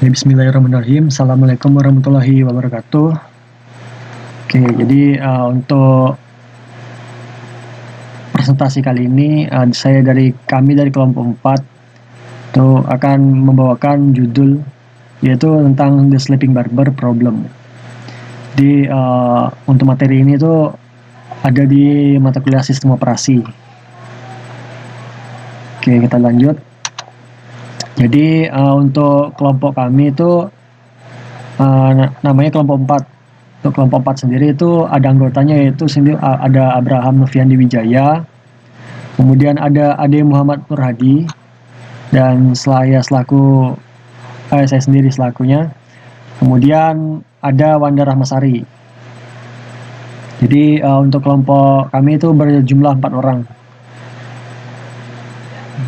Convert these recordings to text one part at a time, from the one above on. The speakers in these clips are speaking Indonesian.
Bismillahirrahmanirrahim. Assalamualaikum warahmatullahi wabarakatuh. Oke, jadi untuk presentasi kali ini kami dari kelompok 4 itu akan membawakan judul yaitu tentang The Sleeping Barber Problem. Jadi untuk materi ini itu ada di mata kuliah sistem operasi. Oke, kita lanjut. Jadi untuk kelompok kami itu namanya kelompok 4. Untuk kelompok 4 sendiri itu ada anggotanya yaitu ada Abraham Noviandi Wijaya, kemudian ada Ade Muhammad Nur Hadi, dan saya sendiri selakunya. Kemudian ada Wanda Rahmasari. Jadi untuk kelompok kami itu berjumlah 4 orang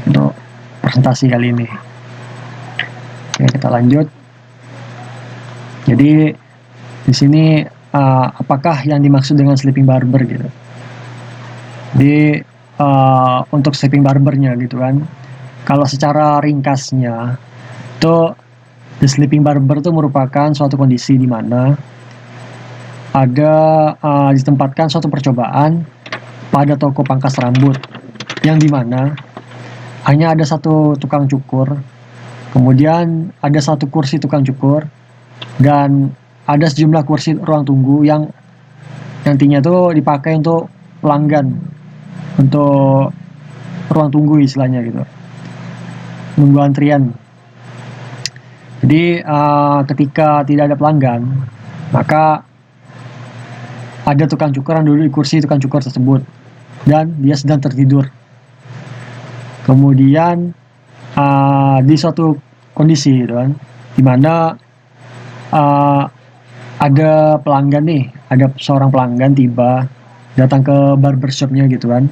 untuk presentasi kali ini. Oke, kita lanjut. Jadi di sini apakah yang dimaksud dengan sleeping barber gitu? Jadi untuk sleeping barbernya gitu kan. Kalau secara ringkasnya itu the sleeping barber itu merupakan suatu kondisi di mana ada ditempatkan suatu percobaan pada toko pangkas rambut yang dimana hanya ada satu tukang cukur, kemudian ada satu kursi tukang cukur, dan ada sejumlah kursi ruang tunggu yang nantinya tuh dipakai untuk pelanggan, untuk ruang tunggu istilahnya gitu, nunggu antrian. Jadi ketika tidak ada pelanggan, maka ada tukang cukur yang duduk di kursi tukang cukur tersebut dan dia sedang tertidur. Kemudian di suatu kondisi gitu kan, dimana ada pelanggan nih, ada seorang pelanggan tiba datang ke barbershopnya gitu kan.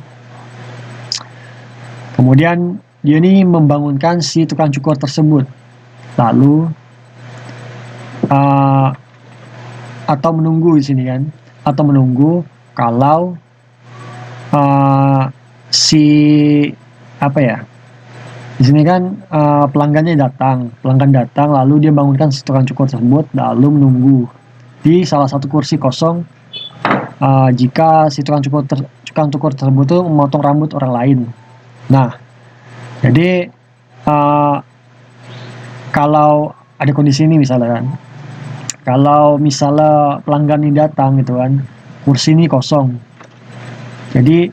Kemudian dia nih membangunkan si tukang cukur tersebut, lalu atau menunggu di sini kan, atau menunggu kalau di sini kan pelanggan datang lalu dia bangunkan si tukang cukur tersebut lalu menunggu di salah satu kursi kosong jika si tukang cukur tersebut tuh memotong rambut orang lain. Nah, jadi kalau ada kondisi ini misalnya kan, kalau misalnya pelanggan ini datang gitu kan, kursi ini kosong, jadi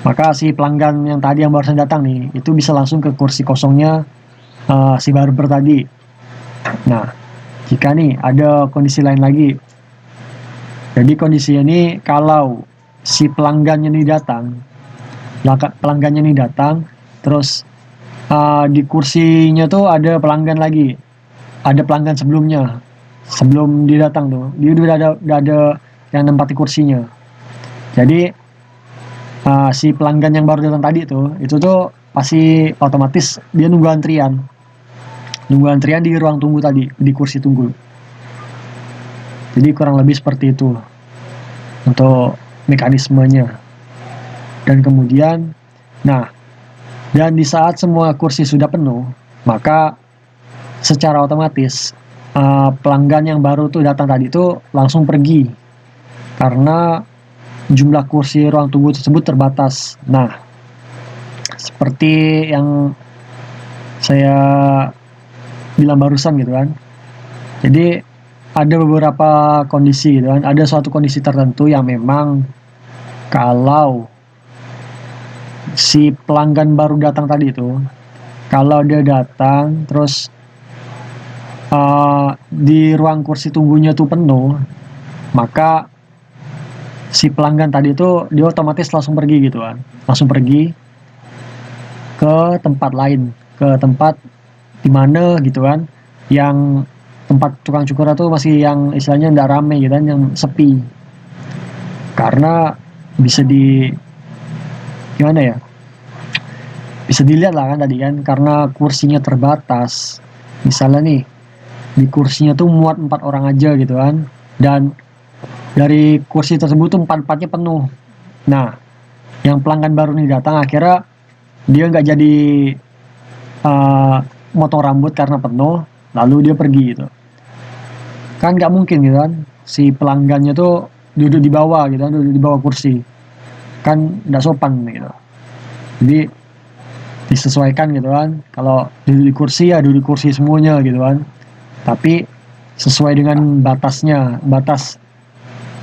maka si pelanggan yang barusan datang nih itu bisa langsung ke kursi kosongnya si barber tadi. Nah, jika nih ada kondisi lain lagi, jadi kondisi ini kalau si pelanggannya ini datang, terus di kursinya tuh ada pelanggan lagi, ada pelanggan sebelumnya, sebelum dia datang tuh, dia udah ada yang nempati kursinya. Jadi si pelanggan yang baru datang tadi itu tuh pasti otomatis dia nunggu antrian di ruang tunggu tadi, di kursi tunggu. Jadi kurang lebih seperti itu untuk mekanismenya. Dan kemudian, dan di saat semua kursi sudah penuh, maka secara otomatis pelanggan yang baru tuh datang tadi tuh langsung pergi karena jumlah kursi ruang tunggu tersebut terbatas. Nah, seperti yang saya bilang barusan gitu kan. Jadi ada beberapa kondisi gitu kan, ada suatu kondisi tertentu yang memang kalau si pelanggan baru datang tadi itu, kalau dia datang terus di ruang kursi tunggunya tuh penuh, maka si pelanggan tadi itu dia otomatis langsung pergi gitu kan, langsung pergi ke tempat lain, ke tempat dimana gitu kan, yang tempat tukang cukur itu masih yang istilahnya nggak rame gitu kan, yang sepi, karena bisa dilihat lah kan tadi kan, karena kursinya terbatas. Misalnya nih di kursinya tuh muat 4 orang aja gitu kan, dan dari kursi tersebut tuh 4-4-nya penuh. Nah, yang pelanggan baru nih datang, akhirnya dia nggak jadi motong rambut karena penuh, lalu dia pergi gitu. Kan nggak mungkin gitu kan, si pelanggannya tuh duduk di bawah gitu kan, duduk di bawah kursi. Kan nggak sopan gitu. Jadi disesuaikan gitu kan, kalau duduk di kursi ya duduk di kursi semuanya gitu kan. Tapi sesuai dengan batasnya, batas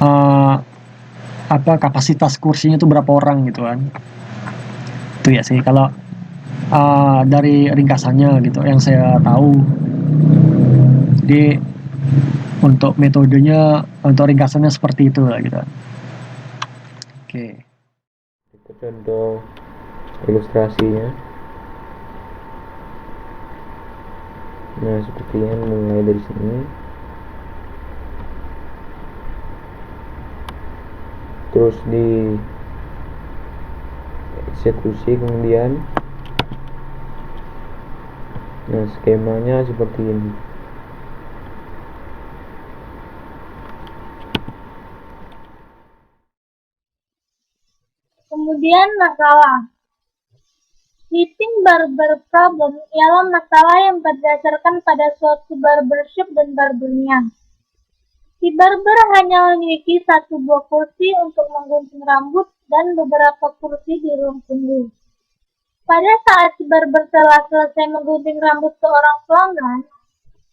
eh, apa kapasitas kursinya tuh berapa orang gitu kan. Itu ya sih kalau dari ringkasannya gitu yang saya tahu. Jadi untuk metodenya, untuk ringkasannya seperti itu lah gitu. Oke. Itu contoh ilustrasinya. Nah, sepertinya mulai dari sini. Terus di eksekusi kemudian. Nah, skemanya seperti ini. Kemudian masalah. Sitting barber problem ialah masalah yang berdasarkan pada suatu barbershop dan barbernya. Si barber hanya memiliki satu buah kursi untuk menggunting rambut dan beberapa kursi di ruang tunggu. Pada saat si barber telah selesai menggunting rambut seorang pelanggan,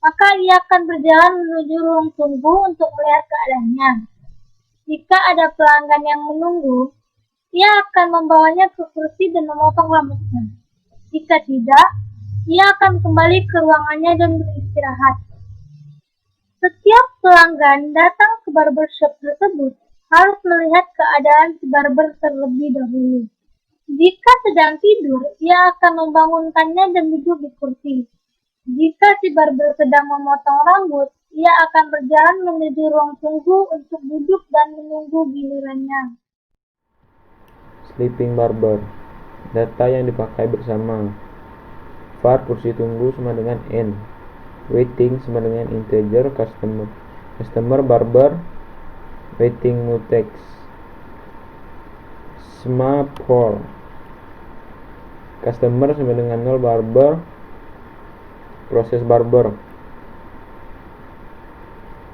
maka ia akan berjalan menuju ruang tunggu untuk melihat keadaannya. Jika ada pelanggan yang menunggu, ia akan membawanya ke kursi dan memotong rambutnya. Jika tidak, ia akan kembali ke ruangannya dan beristirahat. Setiap pelanggan datang ke barbershop tersebut harus melihat keadaan si barber terlebih dahulu. Jika sedang tidur, ia akan membangunkannya dan duduk di kursi. Jika si barber sedang memotong rambut, ia akan berjalan menuju ruang tunggu untuk duduk dan menunggu gilirannya. Sleeping barber. Data yang dipakai bersama. var kursi tunggu sama dengan n. Waiting sama dengan integer customer. Customer barber. Waiting mutex. Sma for. Customer sama dengan 0 barber. Proses barber.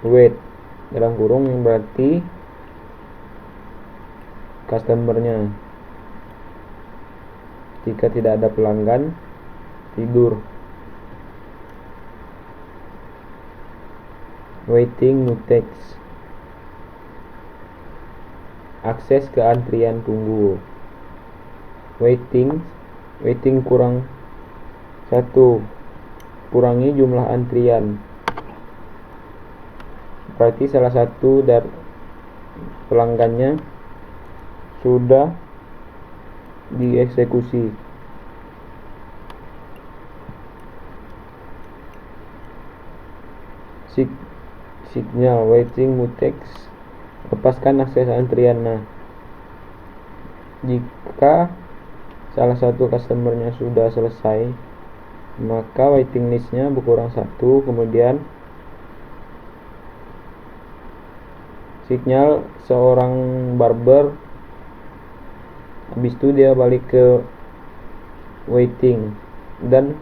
Wait dalam kurung yang berarti customernya. Jika tidak ada pelanggan, tidur. Waiting mutex. Akses ke antrian tunggu. Waiting kurang 1, kurangi jumlah antrian. Berarti salah satu dari pelanggannya sudah dieksekusi. Signal waiting mutex. Lepaskan akses antrian. Nah, jika salah satu customernya sudah selesai, maka waiting listnya berkurang 1. Kemudian signal seorang barber, habis itu dia balik ke waiting dan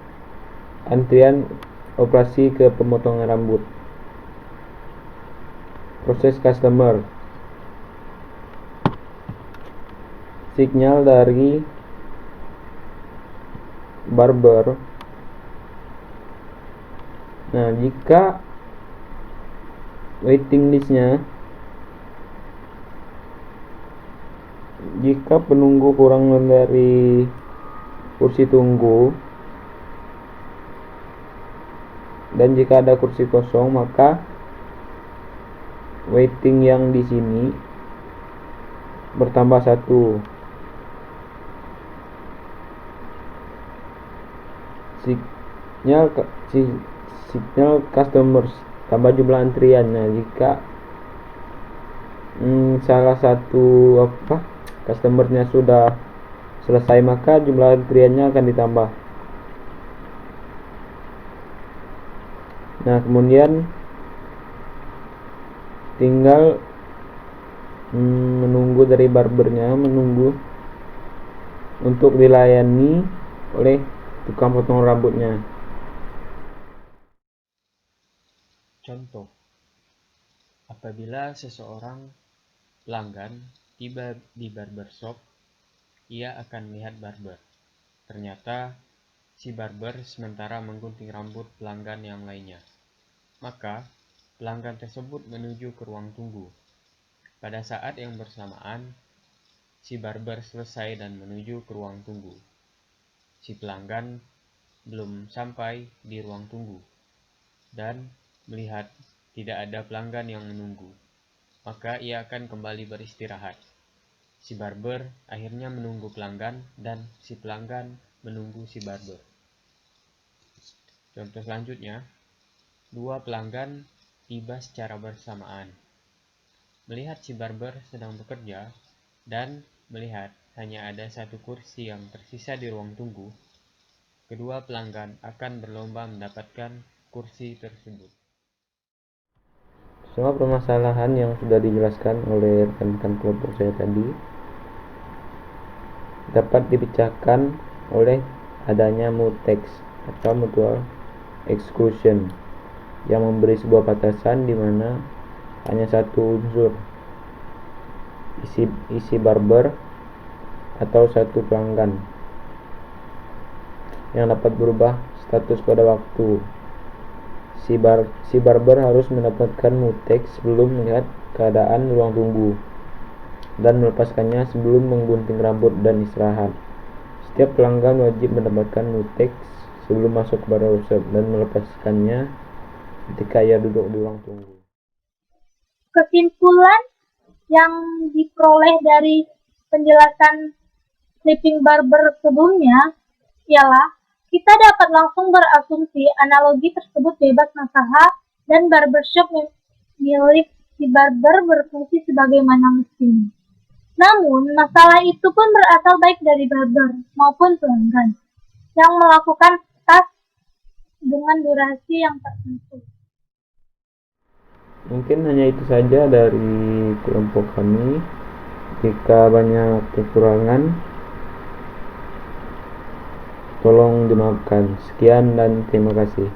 antrian operasi ke pemotongan rambut. Proses customer. Signal dari barber. Nah, jika waiting listnya, jika penunggu kurang dari kursi tunggu dan jika ada kursi kosong, maka waiting yang di sini bertambah 1. Signal customers tambah jumlah antriannya. Jika salah satu customernya sudah selesai, maka jumlah antriannya akan ditambah. Nah, kemudian tinggal menunggu dari barbernya, menunggu untuk dilayani oleh tukang potong rambutnya. Contoh, apabila seseorang pelanggan tiba di barbershop, ia akan melihat barber. Ternyata si barber sementara menggunting rambut pelanggan yang lainnya. Maka, pelanggan tersebut menuju ke ruang tunggu. Pada saat yang bersamaan, si barber selesai dan menuju ke ruang tunggu. Si pelanggan belum sampai di ruang tunggu dan melihat tidak ada pelanggan yang menunggu. Maka ia akan kembali beristirahat. Si barber akhirnya menunggu pelanggan dan si pelanggan menunggu si barber. Contoh selanjutnya, dua pelanggan tiba secara bersamaan. Melihat si barber sedang bekerja dan melihat hanya ada satu kursi yang tersisa di ruang tunggu, kedua pelanggan akan berlomba mendapatkan kursi tersebut. Semua permasalahan yang sudah dijelaskan oleh rekan-rekan kelompok saya tadi dapat dipecahkan oleh adanya mutex atau mutual exclusion yang memberi sebuah batasan di mana hanya satu unsur isi barber atau satu pelanggan yang dapat berubah status pada waktu. Si barber harus mendapatkan mutex sebelum melihat keadaan ruang tunggu dan melepaskannya sebelum menggunting rambut dan istirahat. Setiap pelanggan wajib mendapatkan mutex sebelum masuk ke barbershop dan melepaskannya ketika ia duduk di ruang tunggu. Kesimpulan yang diperoleh dari penjelasan Sleeping Barber sebelumnya ialah kita dapat langsung berasumsi analogi tersebut bebas masalah dan barbershop milik si barber berfungsi sebagaimana mestinya. Namun, masalah itu pun berasal baik dari barber maupun pelanggan yang melakukan tas dengan durasi yang tertentu. Mungkin hanya itu saja dari kelompok kami. Jika banyak kekurangan, tolong dimaafkan. Sekian dan terima kasih.